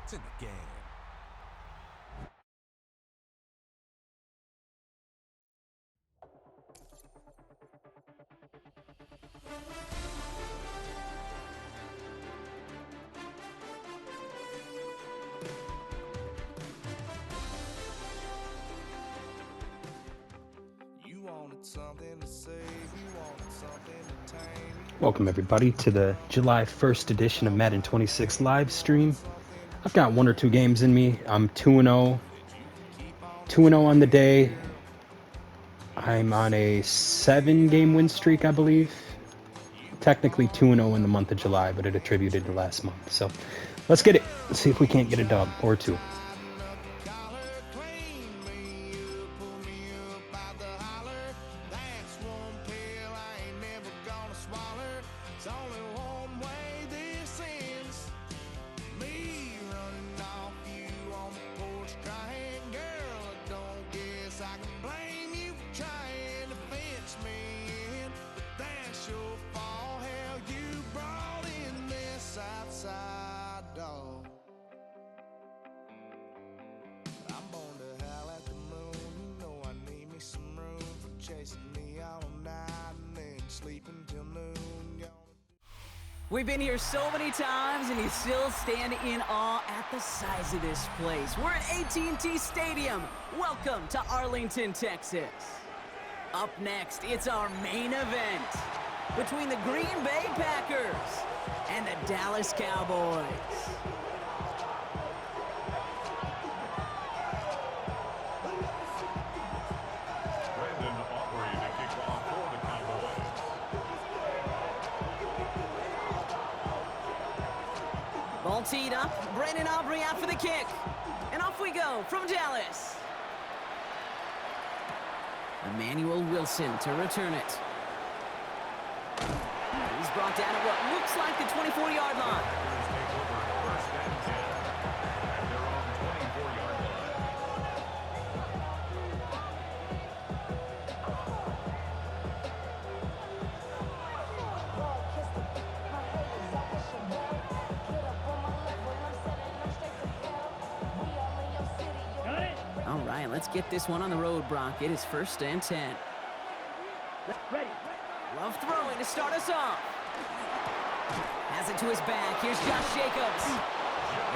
It's in the game. Welcome everybody to the July 1st edition of Madden 26 live stream. I've got one or two games in me. I'm 2-0. 2-0 on the day. I'm on a 7-game win streak, I believe. Technically 2-0 in the month of July, but it attributed to last month. So let's get it. Let's see if we can't get a dub or two. We've been here so many times, and you still stand in awe at the size of this place. We're at AT&T Stadium. Welcome to Arlington, Texas. Up next, it's our main event between the Green Bay Packers and the Dallas Cowboys. Ball teed up, Brandon Aubrey out for the kick. And off we go from Dallas. Emmanuel Wilson to return it. He's brought down at what looks like the 24-yard line. All right, let's get this one on the road, Brock. It is 1st and 10. Ready. Love throwing to start us off. Has it to his back. Here's Josh Jacobs.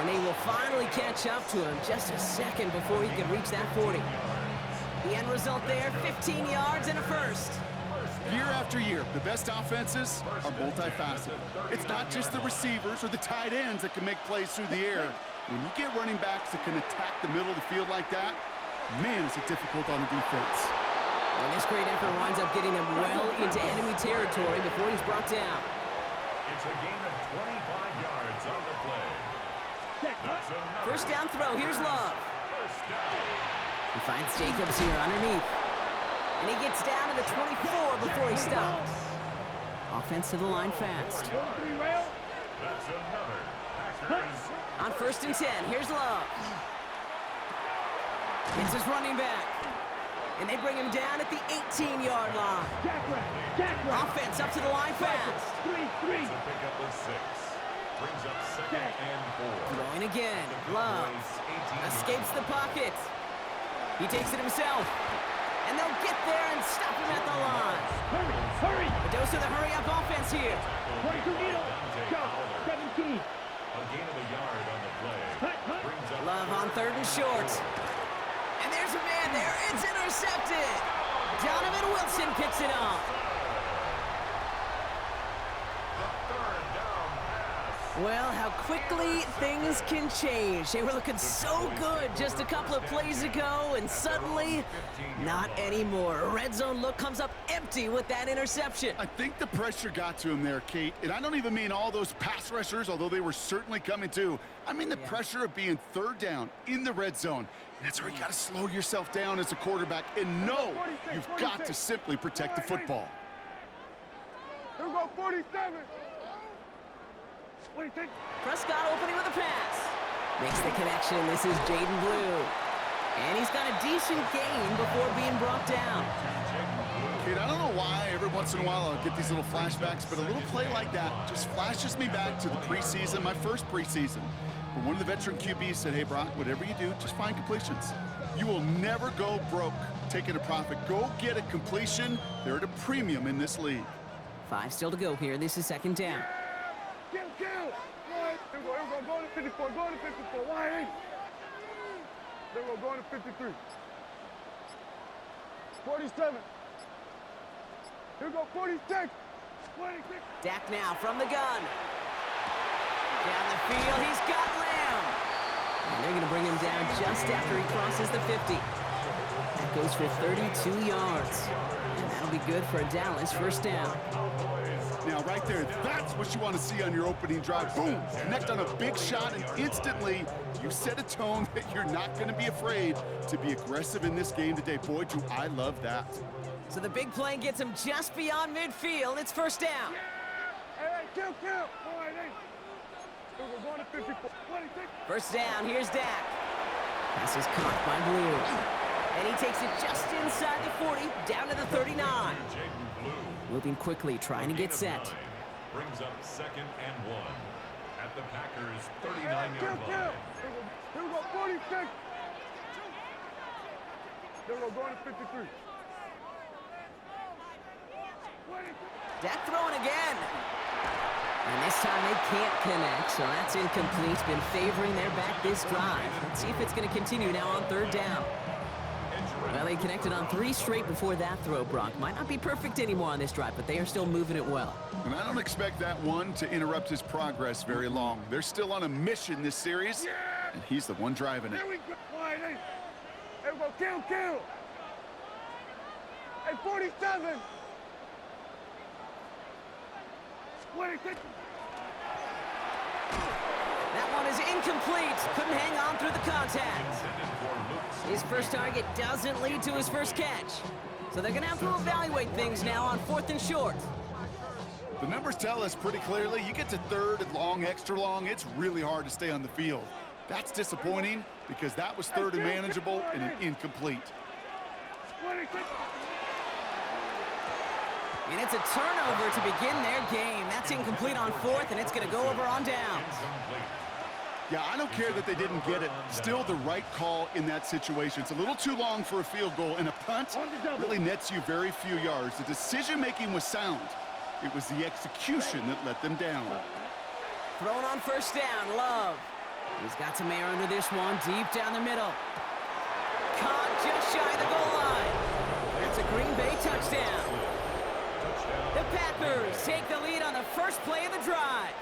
And they will finally catch up to him just a second before he can reach that 40. The end result there, 15 yards and a first. Year after year, the best offenses are multifaceted. It's not just the receivers or the tight ends that can make plays through the air. When you get running backs that can attack the middle of the field like that, man, is it difficult on the defense. And this great effort winds up getting him well into enemy territory before he's brought down. It's a gain of 25 yards on the play. First down throw, here's Love. He finds Jacobs here underneath. And he gets down to the 24 before he stops. Offense to the line fast. That's another Packers. On 1st and 10, here's Love. It's his running back. And they bring him down at the 18-yard line. Offense up to the line fast. It's a pickup of 6. Brings up 2nd and 4. Throwing again. Love escapes the pocket. He takes it himself. And they'll get there and stop him at the line. Hurry! A dose of the hurry-up offense here. 22 needle. Go. 17. A gain of a yard on the play. Brings up Love on 3rd and short. And there's a man there. It's intercepted. Donovan Wilson picks it up. the 3rd down pass. Well, how quickly things can change. They were looking so good just a couple of plays ago, and suddenly, not anymore. A red zone look comes up empty with that interception. I think the pressure got to him there, Kate. And I don't even mean all those pass rushers, although they were certainly coming too. I mean the pressure of being 3rd down in the red zone. And that's where you got to slow yourself down as a quarterback and know you've got to simply protect the football. Here we go, 47. Prescott opening with a pass. Makes the connection. This is Jaden Blue. And he's got a decent gain before being brought down. Kate, I don't know why every once in a while I'll get these little flashbacks, but a little play like that just flashes me back to the preseason, my first preseason. But one of the veteran QBs said, hey, Brock, whatever you do, just find completions. You will never go broke taking a profit. Go get a completion. They're at a premium in this league. 5 still to go here. This is second down. Kill. Here we go. Go to 54. Go to 54. Wide 8. There we go. Going to 53. 47. Here we go. 46. 26. Dak now from the gun. Down the field, he's got Lamb. And they're going to bring him down just after he crosses the 50. That goes for 32 yards. And that'll be good for a Dallas first down. Now, right there, that's what you want to see on your opening drive. Boom! Connect on a big shot, and instantly you set a tone that you're not going to be afraid to be aggressive in this game today. Boy, do I love that. So the big play gets him just beyond midfield. It's first down. Hey, kill. Wide 8. Here we go. Going to 54. 26. First down, here's Dak. Pass is caught by Blue. And he takes it just inside the 40, down to the 39. Moving quickly, trying to get set. Brings up 2nd and 1 at the Packers' 39-yard Kill. line. Here we go. 46. Here we go. Going to 53. 26. Dak throwing again. And this time they can't connect, so that's incomplete. Been favoring their back this drive. Let's see if it's going to continue now on third down. Well, they connected on 3 straight before that throw, Brock. Might not be perfect anymore on this drive, but they are still moving it well. And I don't expect that one to interrupt his progress very long. They're still on a mission this series, and he's the one driving it. Here we go. Wide 8. Here we go. Kill. Hey, 47. 26. That one is incomplete. Couldn't hang on through the contact. His first target doesn't lead to his first catch. So they're going to have to evaluate things now on 4th and short. The numbers tell us pretty clearly, you get to 3rd and long, extra long, it's really hard to stay on the field. That's disappointing because that was 3rd and manageable and an incomplete. 26. And it's a turnover to begin their game. That's incomplete on 4th, and it's going to go over on downs. Yeah, I don't care that they didn't get it. Still the right call in that situation. It's a little too long for a field goal, and a punt really nets you very few yards. The decision-making was sound. It was the execution that let them down. Thrown on first down, Love. He's got some air under this one, deep down the middle. Caught just shy of the goal line. That's a Green Bay touchdown. The Packers take the lead on the first play of the drive.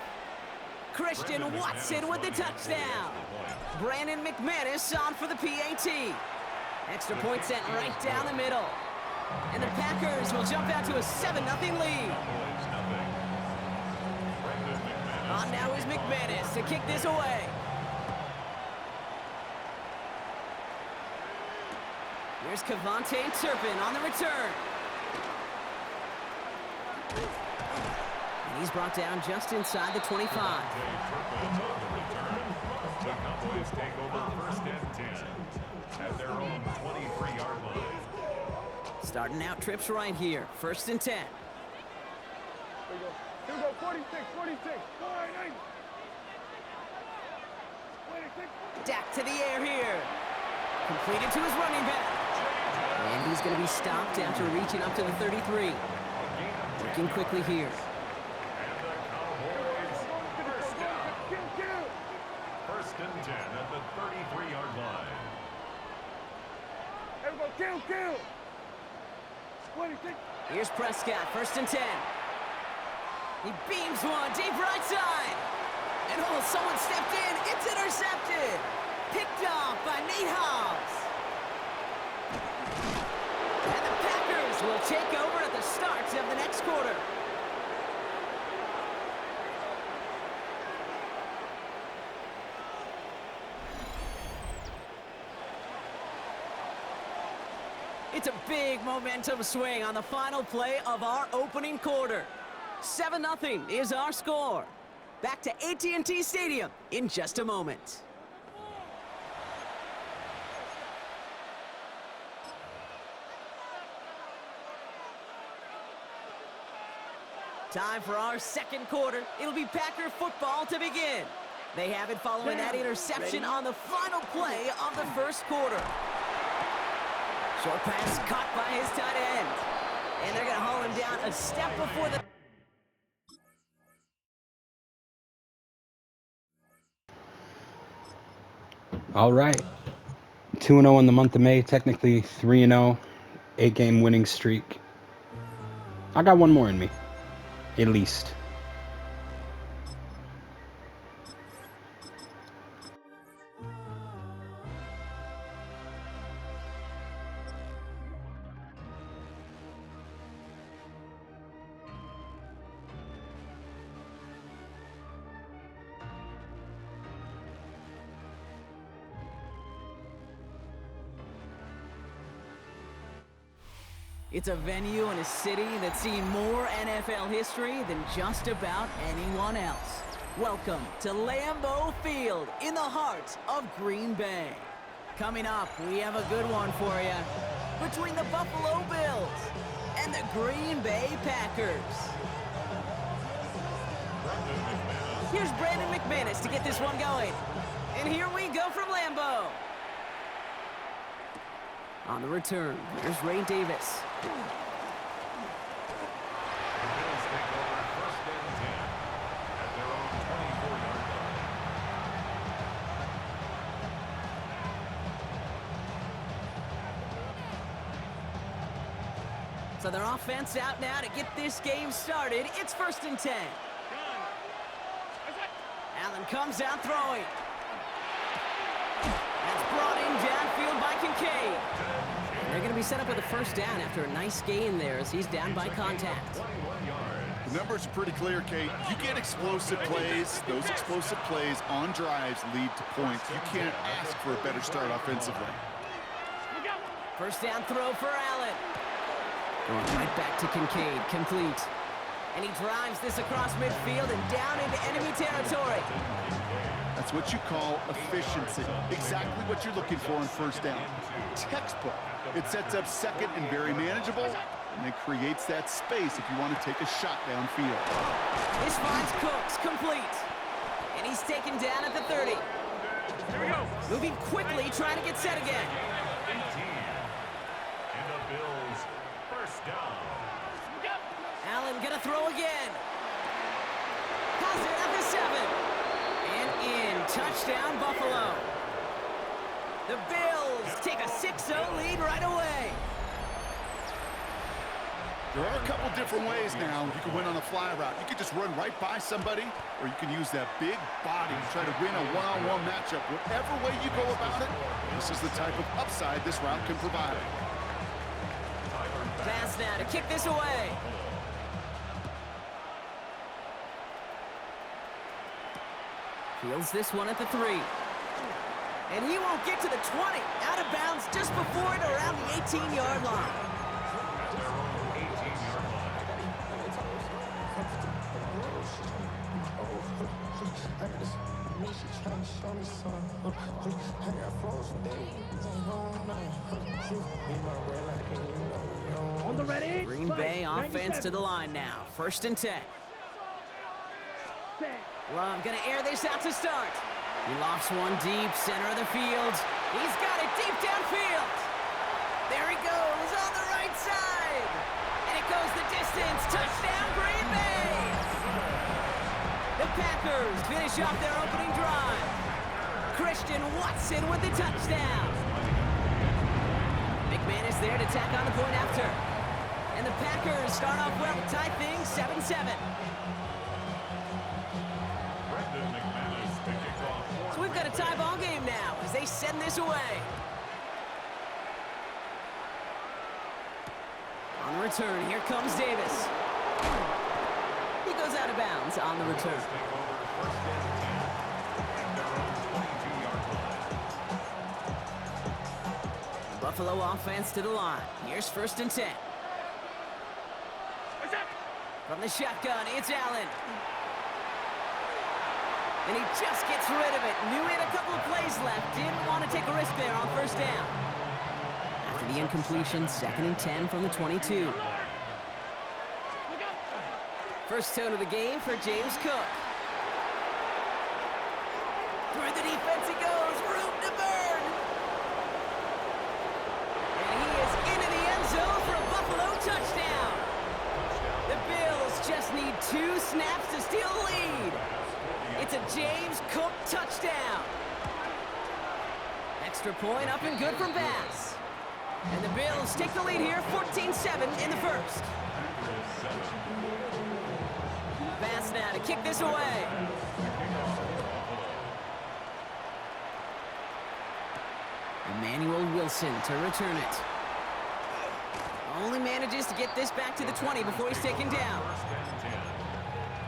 Christian Watson with the touchdown. Brandon McManus on for the PAT. Extra point sent right down the middle. And the Packers will jump out to a 7-0 lead. On now is McManus to kick this away. Here's Kevontae Turpin on the return. And he's brought down just inside the 25. The Cowboys take over 1st and 10 at their own 23-yard line. Starting out trips right here. 1st and 10. Here we go. 46. Wide 8. 26. Dak to the air here. Completed to his running back. And he's going to be stopped after reaching up to the 33. Working quickly here. And the Cowboys first down. Kill. 1st and 10 at the 33-yard line. Here we go. Kill. 26. Here's Prescott, 1st and 10. He beams one deep right side. And someone stepped in. It's intercepted. Picked off by Nate Hobbs. And the Packers will take over at the start of the next quarter. It's a big momentum swing on the final play of our opening quarter. 7-0 is our score. Back to AT&T Stadium in just a moment. Time for our second quarter. It'll be Packer football to begin. They have it following that interception on the final play of the first quarter. Short pass caught by his tight end. And they're going to haul him down a step before the... All right. 2-0 in the month of May, technically 3-0, 8-game winning streak. I got one more in me, at least. It's a venue in a city that's seen more NFL history than just about anyone else. Welcome to Lambeau Field in the heart of Green Bay. Coming up, we have a good one for you. Between the Buffalo Bills and the Green Bay Packers. Here's Brandon McManus to get this one going. And here we go from Lambeau. On the return, here's Ray Davis. The Bills take over first and 10 at their own 24-yard line. So their offense out now to get this game started. It's first and 10. Allen comes out throwing. That's brought in downfield by Kincaid. They're going to be set up with a first down after a nice gain there as he's down by contact. The numbers are pretty clear, Kate. You get explosive plays. Those explosive plays on drives lead to points. You can't ask for a better start offensively. First down throw for Allen. Going right back to Kincaid, complete. And he drives this across midfield and down into enemy territory. That's what you call efficiency. Exactly what you're looking for on first down. Textbook. It sets up second and very manageable, and it creates that space if you want to take a shot downfield. This finds Cooks, complete. And he's taken down at the 30. Here we go. Moving quickly, trying to get set again. 18. And the Bills first down. Allen gonna throw again. Has it at the 7. And in, touchdown Buffalo. The Bills take a 6-0 lead right away. There are a couple different ways now you can win on a fly route. You can just run right by somebody, or you can use that big body to try to win a one-on-one matchup. Whatever way you go about it, this is the type of upside this route can provide. Pass now to kick this away. Fields this one at the 3. And he won't get to the 20. Out of bounds just before it around the 18-yard line. At their own 18-yard On the ready. Green Bay offense to the line now. First and 10. Love gonna air this out to start. He lofts one deep, center of the field. He's got it deep downfield. There he goes on the right side. And it goes the distance. Touchdown, Green Bay. The Packers finish off their opening drive. Christian Watson with the touchdown. McManus there to tack on the point after. And the Packers start off well, tie things 7-7. So we've got a tie ball game now as they send this away. On the return, here comes Davis. He goes out of bounds on the return. Buffalo offense to the line. Here's first and 10. From the shotgun, it's Allen. And he just gets rid of it. Knew he had a couple of plays left. Didn't want to take a risk there on first down. After the incompletion, 2nd and 10 from the 22. First tone of the game for James Cook. Through the defense he goes, room to burn. And he is into the end zone for a Buffalo touchdown. The Bills just need 2 snaps to steal the lead. It's a James Cook touchdown. Extra point up and good from Bass. And the Bills take the lead here, 14-7 in the first. Bass now to kick this away. Emmanuel Wilson to return it. Only manages to get this back to the 20 before he's taken down.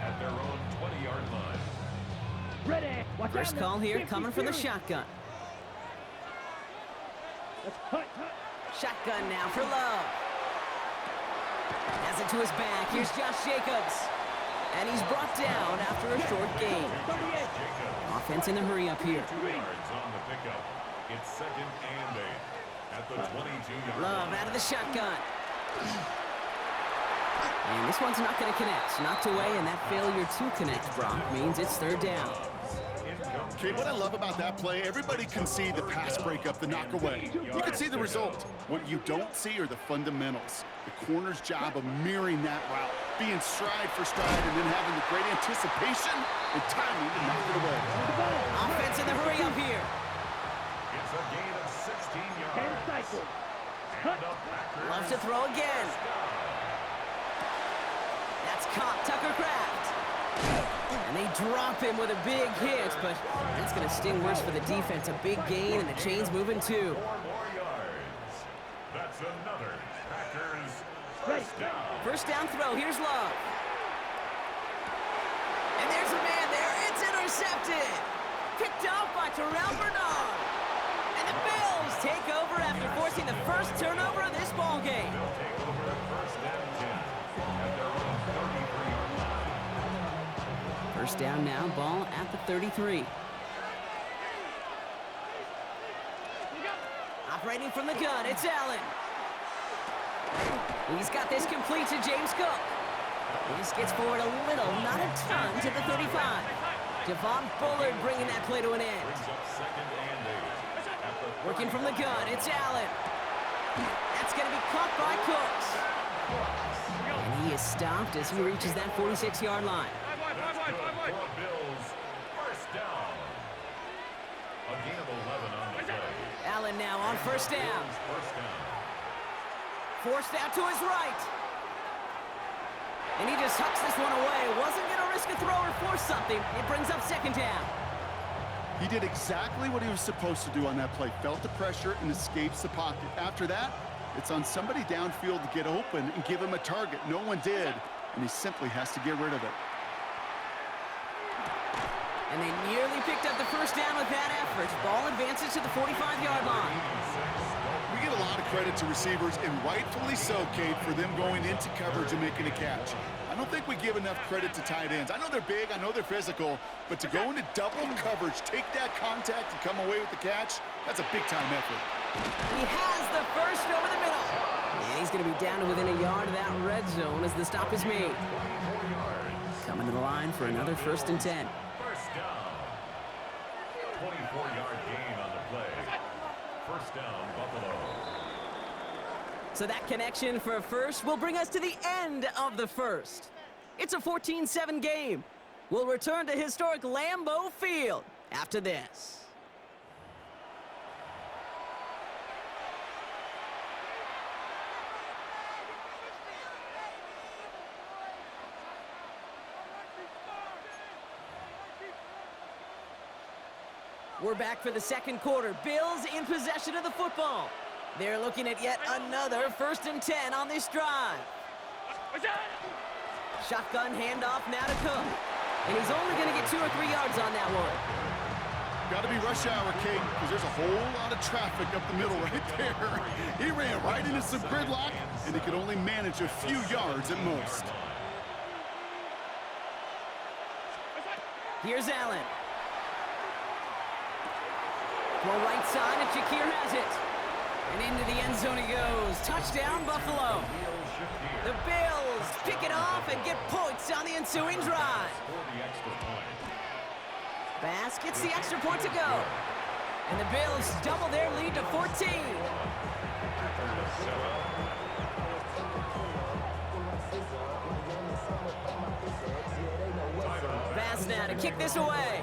At their own 20-yard line. Ready. Watch First out, call here 52. coming from the shotgun. Let's cut. Shotgun now for Love. Has it to his back. Here's Josh Jacobs. And he's brought down after a short gain. 38. Offense in the hurry up here. 2 yards on the pickup. It's 2nd and 8 at the 22-yard Love line. out of the shotgun. And this one's not going to connect. Knocked away, and that failure to connect, Brock, means it's 3rd down. Okay, what I love about that play, everybody can see the pass breakup, the knock away. You can see the result. What you don't see are the fundamentals. The corner's job of mirroring that route, being stride for stride, and then having the great anticipation and timing to knock it away. Offense in the hurry up here. It's a gain of 16 yards. 10 cycles. And the Packers Love to throw again. That's caught Tucker Kraft. And they drop him with a big hit, but that's going to sting worse for the defense. A big gain, and the chain's moving too. 4 more yards. That's another Packers Right. first down. First down throw, here's Love. And there's a man there, it's intercepted. Picked off by Terrell Bernard. And the Bills take over after forcing the first turnover of this ball game. They'll take over at 1st and 10 at their own 33-yard line. First down now, ball at the 33. Operating from the gun, it's Allen. He's got this complete to James Cook. This gets forward a little, not a ton, to the 35. Javon Bullard bringing that play to an end. Brings up 2nd and 8 at the Working from the gun, it's Allen. That's going to be caught by Cooks. And he is stopped as he reaches that 46-yard line. for Bills. First down. A gain of 11 on the play. Allen now on first down. First down. Forced out to his right. And he just hucks this one away. Wasn't going to risk a throw or force something. It brings up 2nd down. He did exactly what he was supposed to do on that play. Felt the pressure and escapes the pocket. After that, it's on somebody downfield to get open and give him a target. No one did, and he simply has to get rid of it. And they nearly picked up the first down with that effort. Ball advances to the 45-yard line. We get a lot of credit to receivers, and rightfully so, Kate, for them going into coverage and making a catch. I don't think we give enough credit to tight ends. I know they're big, I know they're physical, but to go into double coverage, take that contact, and come away with the catch, that's a big-time effort. He has the first over the middle. And he's going to be down to within a yard of that red zone as the stop is made. 24 yards. Coming to the line for another 1st and 10. First down. 24-yard gain on the play. First down, Buffalo. So that connection for a first will bring us to the end of the first. It's a 14-7 game. We'll return to historic Lambeau Field after this. We're back for the 2nd quarter. Bills in possession of the football. They're looking at yet another 1st and 10 on this drive. Shotgun handoff now to Cook. And he's only going to get 2 or 3 yards on that one. Got to be rush hour, Kate, because there's a whole lot of traffic up the middle right there. He ran right into some gridlock, and he could only manage a few yards at most. Here's Allen. Throw right side, and Shakir has it. And into the end zone he goes. Touchdown, Buffalo. The Bills pick it off and get points on the ensuing drive. For the extra point. Bass gets the extra point to go. And the Bills double their lead to 14. Bass now to kick this away.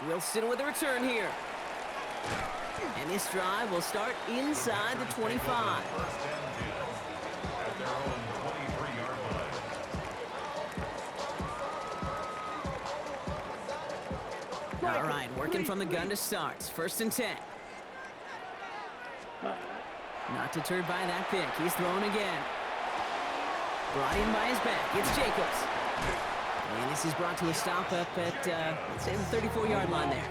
Wilson with a return here. And this drive will start inside the 25. All right, working from the gun to start. 1st and 10. Not deterred by that pick. He's throwing again. Brought in by his back. It's Jacobs. And this is brought to a stop up at, let's say, the 34-yard line there.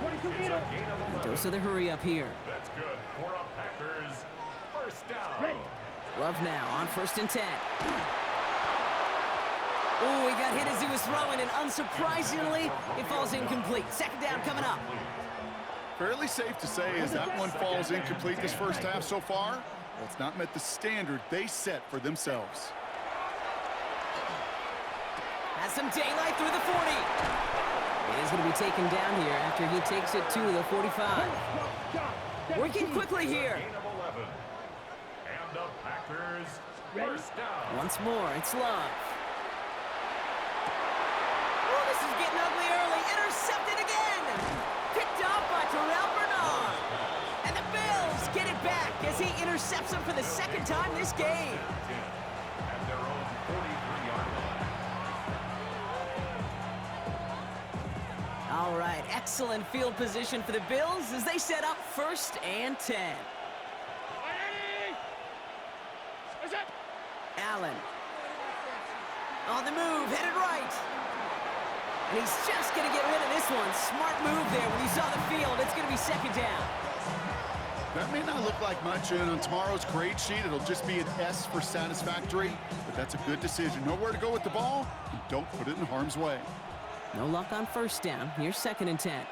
Dose of the hurry up here. That's good for a Packers first down. Love now on 1st and 10. Ooh, he got hit as he was throwing, and unsurprisingly, it falls incomplete. 2nd down coming up. Fairly safe to say as that one falls incomplete this first half so far. Well, it's not met the standard they set for themselves. Has some daylight through the 40. It is going to be taken down here after he takes it to the 45. Working quickly here. Gain of 11. And the Packers first down. Once more, it's Love. Oh, this is getting ugly early. Intercepted again. Picked off by Terrell Bernard. And the Bills get it back as he intercepts him for the 2nd time this game. At their own 43-yard line. All right, excellent field position for the Bills as they set up 1st and 10. Allen. On the move, headed right. And he's just going to get rid of this one. Smart move there when you saw the field. It's going to be 2nd down. That may not look like much, and on tomorrow's grade sheet, it'll just be an S for satisfactory, but that's a good decision. Know where to go with the ball, and don't put it in harm's way. No luck on 1st down. Here's 2nd and 10.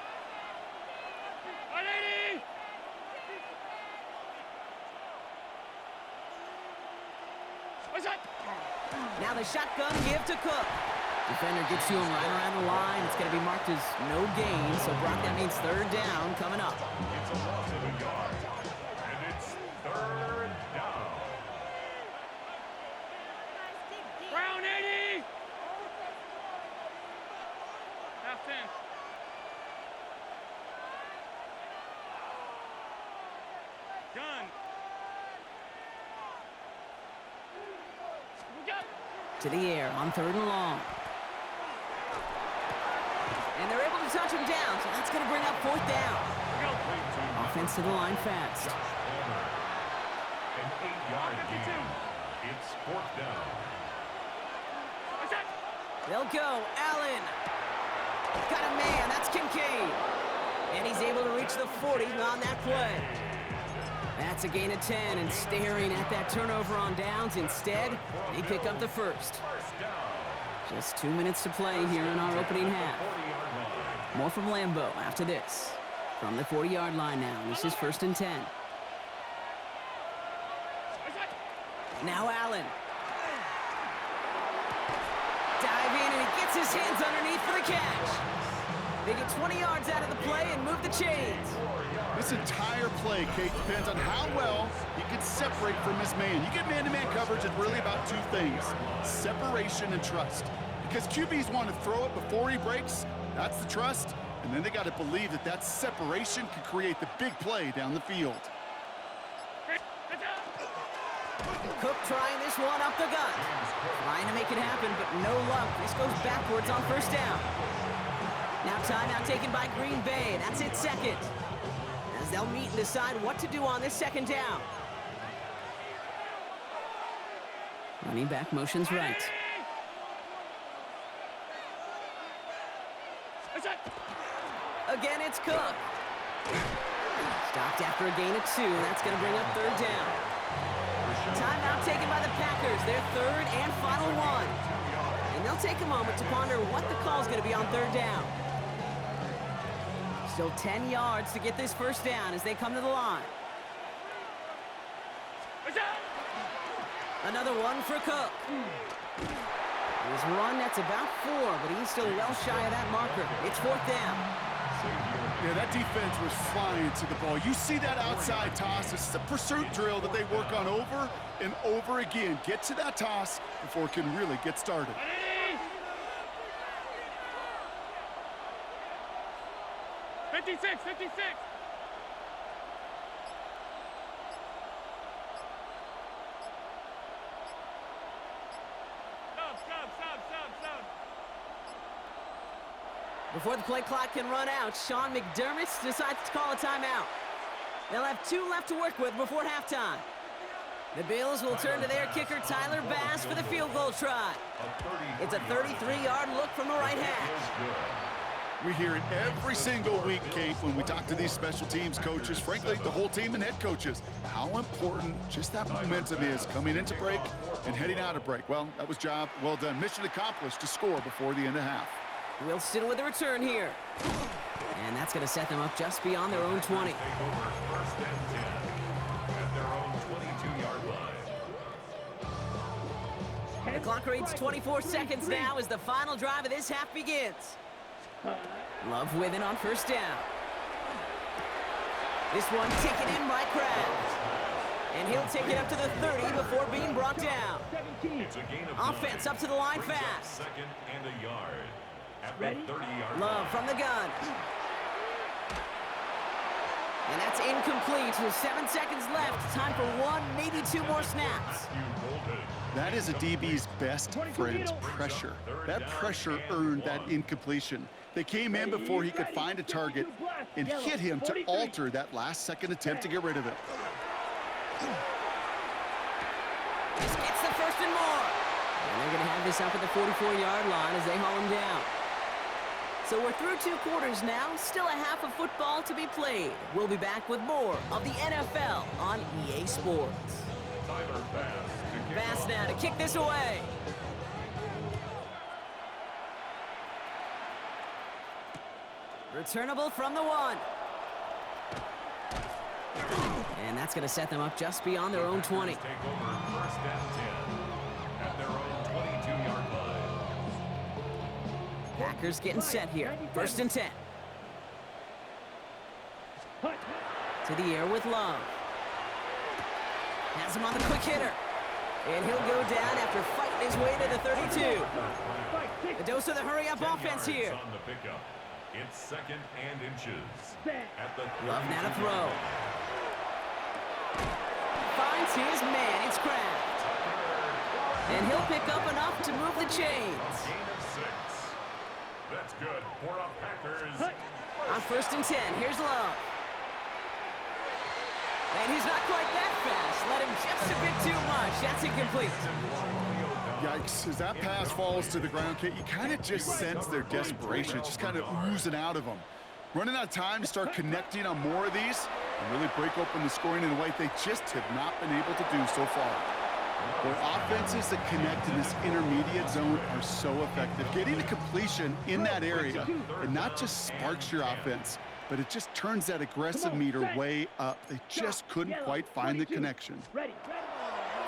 Now the shotgun give to Cook. Defender gets to him right around the line. It's going to be marked as no gain. So, Brock, that means 3rd down coming up. It's a loss of a yard. And it's 3rd down. Brown 80! Half 10. Done. To the air on 3rd and long. And they're able to touch him down, so that's going to bring up 4th down. Offense to the line fast. An 8-yard gain. It's 4th down. They'll go. Allen. Got a man. That's Kincaid. And he's able to reach the 40 on that play. That's a gain of 10, and staring at that turnover on downs. Instead, they pick up the 1st. Just 2 minutes to play here in our opening half. More from Lambeau after this. From the 40-yard line now. This is 1st and 10. Now Allen. Dive in, and he gets his hands underneath for the catch. They get 20 yards out of the play and move the chains. This entire play, Kate, depends on how well he can separate from his man. You get man-to-man coverage, it's really about 2 things, separation and trust. Because QBs want to throw it before he breaks, that's the trust, and then they got to believe that that separation can create the big play down the field. Cook trying this one up the gut. Trying to make it happen, but no luck. This goes backwards on 1st down. Now timeout taken by Green Bay. That's it 2nd. As they'll meet and decide what to do on this 2nd down. Running back motions right. Again, it's Cook. Stopped after a gain of 2, and that's going to bring up 3rd down. Timeout taken by the Packers, their 3rd and final one. And they'll take a moment to ponder what the call is going to be on 3rd down. Still 10 yards to get this 1st down as they come to the line. Another one for Cook. His run, that's about 4, but he's still well shy of that marker. It's 4th down. Yeah, that defense was flying to the ball. You see that outside toss. This is a pursuit drill that they work on over and over again. Get to that toss before it can really get started. 56, 56. Stop. Before the play clock can run out, Sean McDermott decides to call a timeout. They'll have 2 left to work with before halftime. The Bills will turn to their kicker, Tyler Bass, for the field goal try. It's a 33-yard look from the right hash. We hear it every single week, Kate, when we talk to these special teams coaches, frankly, the whole team and head coaches, how important just that momentum is coming into break and heading out of break. Well, that was job well done. Mission accomplished to score before the end of half. Wilson with the return here. And that's going to set them up just beyond their own 20. Take over 1st and 10 at their own 22-yard line. The clock reads 24 seconds now as the final drive of this half begins. Love with it on 1st down. This one taken in by Kraft. And he'll take it up to the 30 before being brought down. It's a gain of 9. Offense up to the line fast. 2nd and a yard at the 30-yard Love line. from the gun. And that's incomplete with 7 seconds left. Time for 1, maybe 2 more snaps. That is a DB's best friend, pressure. That pressure earned that incompletion. They came in before he could find a target and hit him to alter that last-second attempt to get rid of it. This gets the 1st and more. And they're going to have this up at the 44-yard line as they haul him down. So we're through 2 quarters now. Still a half of football to be played. We'll be back with more of the NFL on EA Sports. Tyler Bass now to kick this away. Returnable from the 1. And that's going to set them up just beyond their own 20. Take over 1st and 10 at their own 22-yard line. Packers getting set here. 1st and 10. To the air with Love. Has him on the quick hitter. And he'll go down after fighting his way to the 32. The dose of the hurry-up offense here. On the pickup. It's 2nd and inches at the Love now to throw. Finds his man. It's Kraft. And he'll pick up enough to move the chains. Gain of 6. That's good for a Packers. On 1st and 10, here's Love. And he's not quite that fast. Let him just a bit too much. That's incomplete. Yikes, as that pass falls to the ground, Kate, you kind of just sense their desperation, just kind of oozing out of them. Running out of time to start connecting on more of these and really break open the scoring in a way they just have not been able to do so far. Boy, offenses that connect in this intermediate zone are so effective. Getting a completion in that area, it not just sparks your offense, but it just turns that aggressive meter way up. They just couldn't quite find the connection.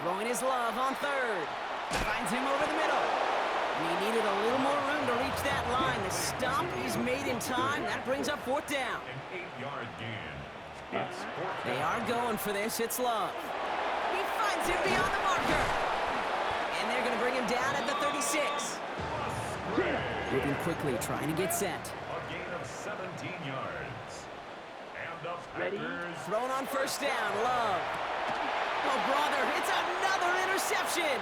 Throwing his Love on 3rd. Finds him over the middle. And he needed a little more room to reach that line. The stop is made in time. That brings up 4th down. An 8-yard gain. It's 4th They are going for this. It's Love. He finds him beyond the marker. And they're going to bring him down at the 36. Moving quickly, trying to get set. A gain of 17 yards. And the Packers. Thrown on 1st down. Love. Oh, brother, it's another interception.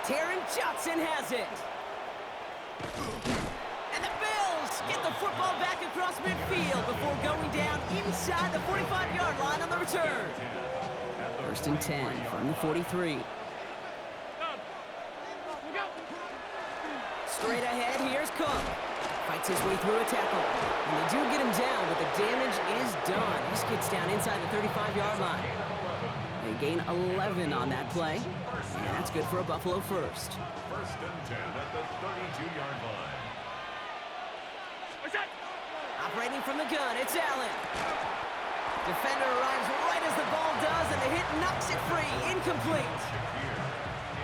Taron Johnson has it. And the Bills get the football back across midfield before going down inside the 45-yard line on the return. 1st and 10 from the 43. Straight ahead, here's Cook. Fights his way through a tackle. And they do get him down, but the damage is done. He skids down inside the 35-yard line. They gain 11 on that play. And that's good for a Buffalo first. 1st and 10 at the 32-yard line. Operating from the gun, it's Allen. Defender arrives right as the ball does, and the hit knocks it free. Incomplete.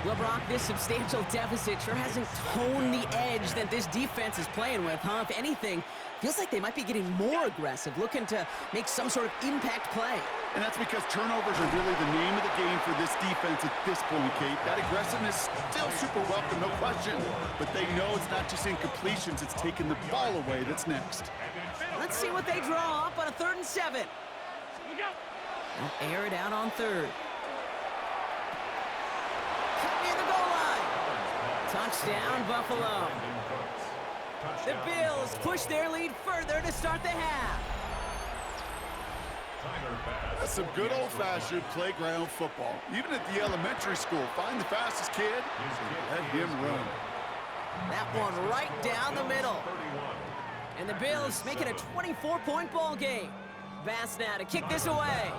Well, Brock, this substantial deficit sure hasn't toned the edge that this defense is playing with, huh? If anything, feels like they might be getting more aggressive, looking to make some sort of impact play. And that's because turnovers are really the name of the game for this defense at this point, Kate. That aggressiveness still super welcome, no question. But they know it's not just incompletions, it's taking the ball away that's next. Let's see what they draw up on a 3rd and 7. They'll air it out on 3rd. Cut near the goal line. Touchdown, Buffalo. The Bills push their lead further to start the half. That's some good old-fashioned playground football. Even at the elementary school, find the fastest kid and let him run. That one right down the middle. And the Bills make it a 24-point ball game. Bass now to kick this away.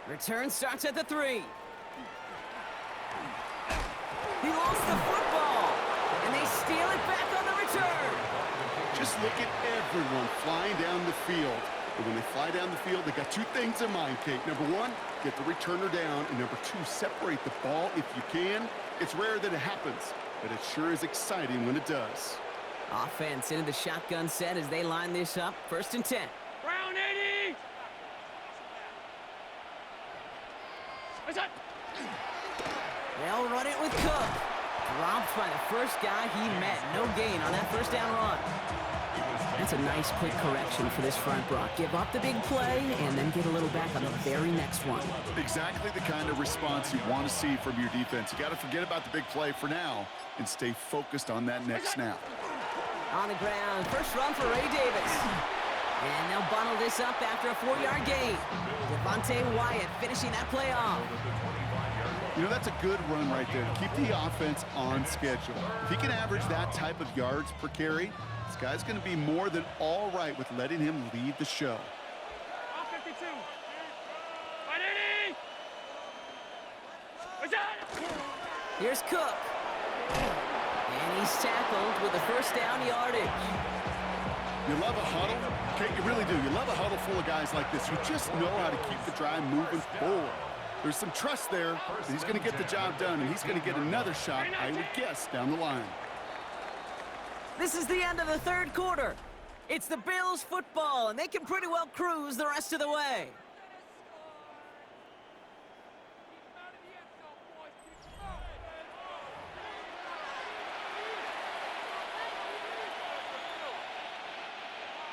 Return starts at the 3. He lost the football, and they steal it back on the return. Just look at everyone flying down the field. And when they fly down the field, they got 2 things in mind, Kate. Number 1, get the returner down. And number 2, separate the ball if you can. It's rare that it happens, but it sure is exciting when it does. Offense into the shotgun set as they line this up. 1st and 10. Round 80. They'll run it with Cook. Dropped by the first guy he met. No gain on that 1st down run. That's a nice quick correction for this front, Brock. Give up the big play and then get a little back on the very next one. Exactly the kind of response you want to see from your defense. You got to forget about the big play for now and stay focused on that next snap. On the ground, first run for Ray Davis. And they'll bundle this up after a 4-yard gain. Devontae Wyatt finishing that play off. You know, that's a good run right there to keep the offense on schedule. If he can average that type of yards per carry, this guy's going to be more than all right with letting him lead the show. 52. 180. Here's Cook. And he's tackled with the 1st down yardage. You love a huddle? Okay, you really do. You love a huddle full of guys like this who just know how to keep the drive moving forward. There's some trust there that he's going to get the job done, and he's going to get another shot, I would guess, down the line. This is the end of the 3rd quarter. It's the Bills football, and they can pretty well cruise the rest of the way.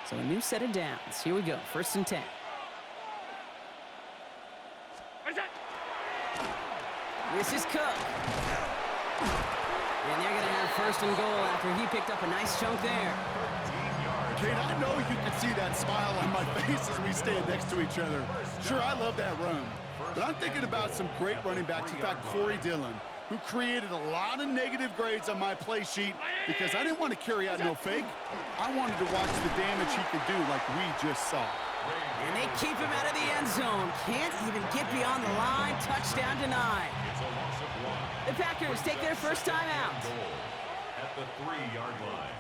So a new set of downs. Here we go. 1st and 10. This is Cook. And they're going to have 1st and goal after he picked up a nice chunk there. Kate, I know you can see that smile on my face as we stand next to each other. Sure, I love that run. But I'm thinking about some great running backs. In fact, Corey Dillon, who created a lot of negative grades on my play sheet because I didn't want to carry out no fake. I wanted to watch the damage he could do like we just saw. And they keep him out of the end zone. Can't even get beyond the line. Touchdown denied. The Packers take their 1st time out. At the 3-yard line.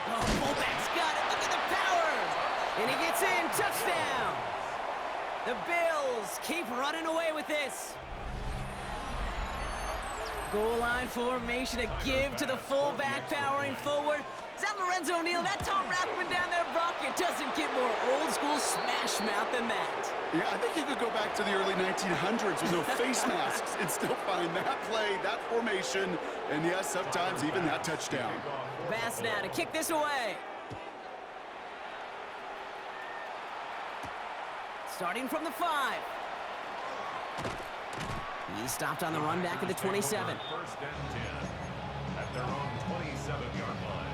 Oh, fullback's got it. Look at the power. And he gets in. Touchdown. The Bills keep running away with this. Goal line formation, a give to the fullback powering forward. Is that Lorenzo Neal? That Tom Rathman down there, Brock? It doesn't get more old school smash mouth than that. Yeah, I think you could go back to the early 1900s with no face masks and still find that play, that formation, and yes, sometimes even that touchdown. Bass now to kick this away. Starting from the 5. He stopped on the run back at the 27. 1st and 10 at their own 27-yard line.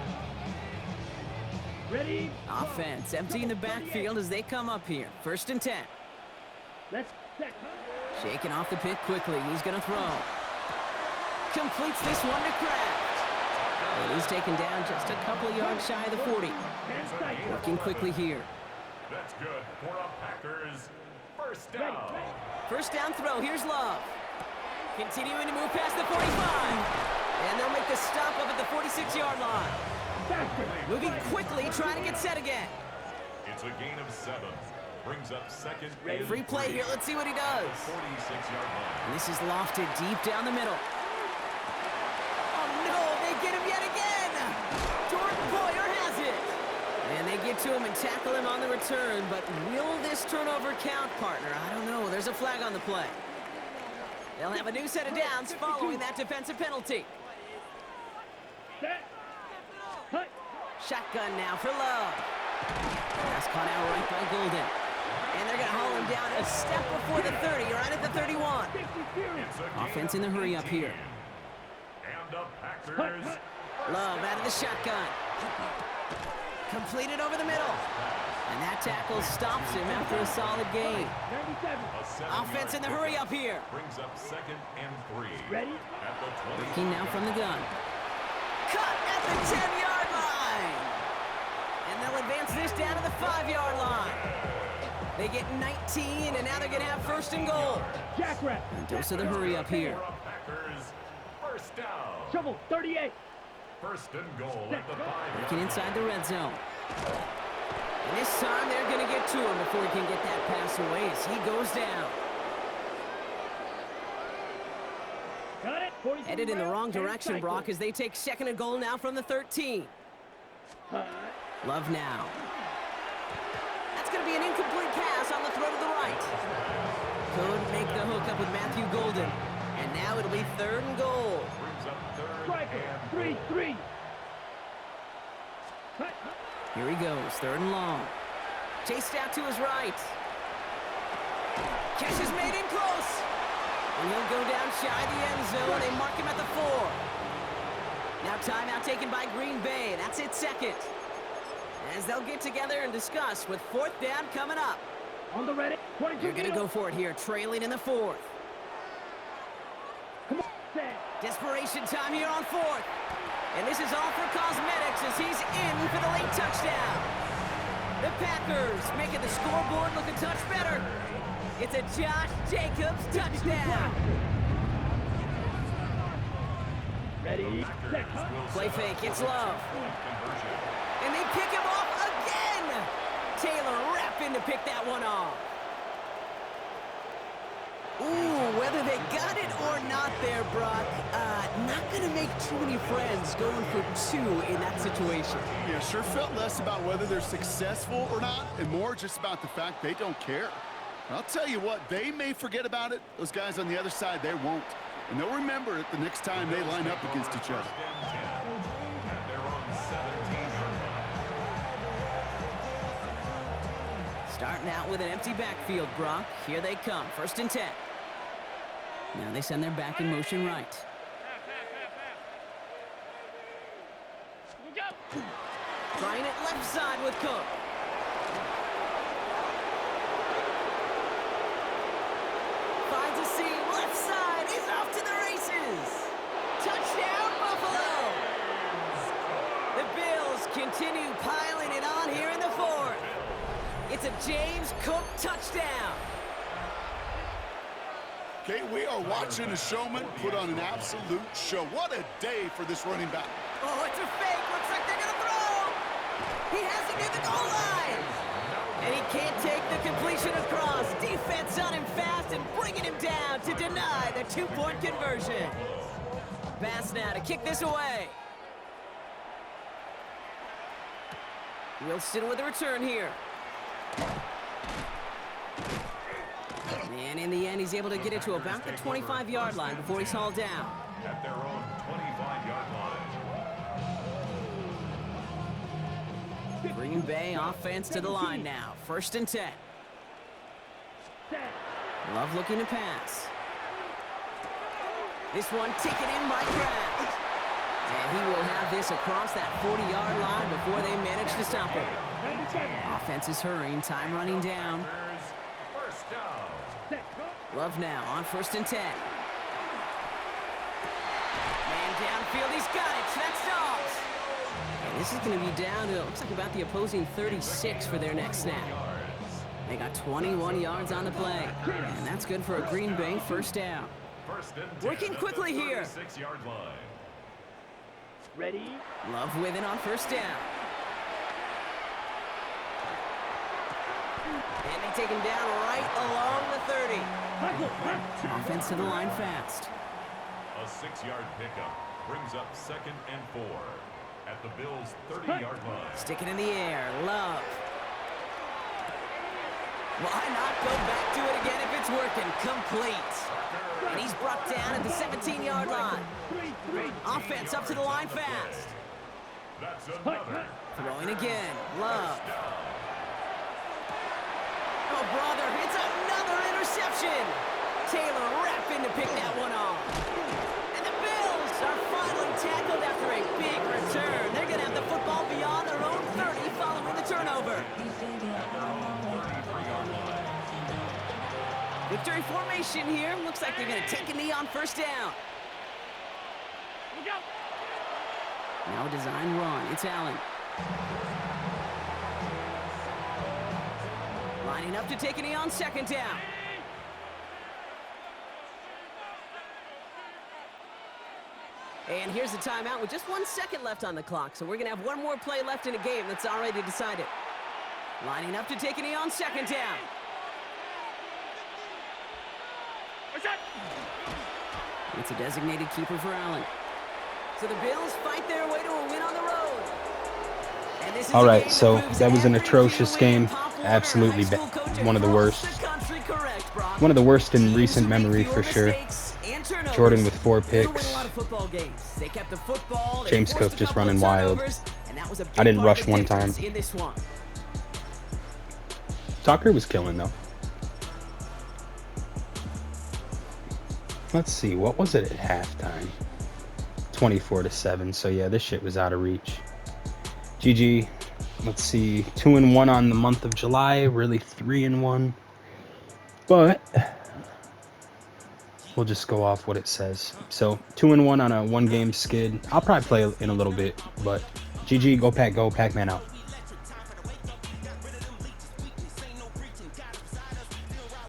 Ready? Offense emptying the backfield as they come up here. 1st and 10. Let's set. Shaking off the pick quickly. He's going to throw. Completes this one to Kraft. And he's taken down just a couple of yards shy of the 40. Working quickly here. That's good for a Packers 1st down. 1st down throw. Here's Love. Continuing to move past the 45. And they'll make the stop up at the 46-yard line. Moving quickly, trying to get set again. It's a gain of 7. Brings up second and Free play here. Let's see what he does. 46-yard line. And this is lofted deep down the middle. Oh, no, they get him yet again. Jordan Boyer has it. And they get to him and tackle him on the return, but will this turnover count, partner? I don't know. There's a flag on the play. They'll have a new set of downs following that defensive penalty. Set. Cut. Shotgun now for Love. That's caught out right by Golden. And they're going to haul him down a step before the 30, right at the 31. It's a Offense in the hurry up here. And the Packers. Love out of the shotgun. Completed over the middle. And that tackle stops him after a solid gain. 97. Offense in the hurry up here. Brings up second and 3. Ready? At the 20. Working now from the gun. Cut at the 10-yard line. And they'll advance this down to the 5-yard line. They get 19, and now they're going to have first and goal. Jackrabbit. And dose of the hurry up here. Packers. First down. Shovel. 38. First and goal at the 5. Working inside the red zone. And this time they're going to get to him before he can get that pass away as he goes down. Got it. 42 Headed in the round, wrong and direction, cycle. Brock, as they take second and goal now from the 13. Love now. That's going to be an incomplete pass on the throw to the right. Could make the hook up with Matthew Golden. And now it'll be third and goal. Brings up third Striker. and 3-3. Cut. Here he goes, third and long. Chased out to his right. Catch is made in close. And he'll go down shy of the end zone. They mark him at the 4. Now timeout taken by Green Bay. That's its second. As they'll get together and discuss with fourth down coming up. On the ready. 22. They're going to go for it here, trailing in the 4th. Come on. Set. Desperation time here on 4th. And this is all for cosmetics as he's in for the late touchdown. The Packers making the scoreboard look a touch better. It's a Josh Jacobs touchdown. Ready. Set. Play fake, it's Love. And they pick him off again. Taylor rapping to pick that one off. Ooh, whether they got it or not there, Brock, not going to make too many friends going for 2 in that situation. Yeah, sure felt less about whether they're successful or not, and more just about the fact they don't care. And I'll tell you what, they may forget about it. Those guys on the other side, they won't. And they'll remember it the next time they line up against each other. First and 10. At their own 17-yard line. Starting out with an empty backfield, Brock. Here they come, first and 10. Now they send their back in motion right. Go. Trying it left side with Cook. Finds a seam, left side, he's off to the races. Touchdown, Buffalo. The Bills continue piling it on here in the 4th. It's a James Cook touchdown. Okay, we are watching a showman put on an absolute show. What a day for this running back. Oh, it's a fake. Looks like they're going to throw. He has it near the goal line. And he can't take the completion across. Defense on him fast and bringing him down to deny the 2-point conversion. Pass now to kick this away. Wilson with a return here. And in the end, he's able to get it to about the 25-yard line before he's hauled down. At their own 25-yard line. Green Bay offense to the line now. First and 10. Set. Love looking to pass. This one taken in by Kraft. And he will have this across that 40-yard line before they manage to stop him. 97. Offense is hurrying, time running down. First down. Set. Go. Love now on first and 10. Man downfield, he's got it. That stops. And this is going to be down to, it looks like about the opposing 36 for their next snap. They got 21 yards on the play. And that's good for a Green Bay first down. First and 10 Working at quickly the here. 36-yard line. Ready. Love with it on first down. And they take him down right along the 30. Offense to the line fast. A 6-yard pickup brings up 2nd and 4 at the Bills' 30-yard line. Stick it in the air. Love. Why not go back to it again if it's working? Complete. And he's brought down at the 17-yard line. Offense up to the line fast. That's another. Throwing again. Love. Oh, brother, it's another interception. Taylor rapping to pick that one off. And the Bills are finally tackled after a big return. They're going to have the football beyond their own 30 following the turnover. Victory formation here. Looks like they're going to take a knee on first down. Now a design run. It's Allen. Lining up to take a knee on second down. And here's the timeout with just 1 second left on the clock. So we're going to have one more play left in a game that's already decided. Lining up to take a knee on second down. It's a designated keeper for Allen. So the Bills fight their way to a win on the road. And this is All a right, game so proves that was an every atrocious QB game. popular Absolutely high school coach one of the across worst. the country correct, Brock. One of the worst in Teams recent who make memory fewer for sure. mistakes and turnovers, Jordan with 4 they win picks. a lot of football games. They kept the football, they James forced Cook a just couple of running wild. turnovers, and that was a big I didn't part rush of the one time. difference in this one. Tucker was killing though. Let's see, what was it at halftime? 24-7. So yeah, this shit was out of reach. GG. Let's see, 2-1 on the month of July. Really 3-1. But we'll just go off what it says. So 2-1 on a 1-game skid. I'll probably play in a little bit, but GG. Go Pack. Go Pac-Man out.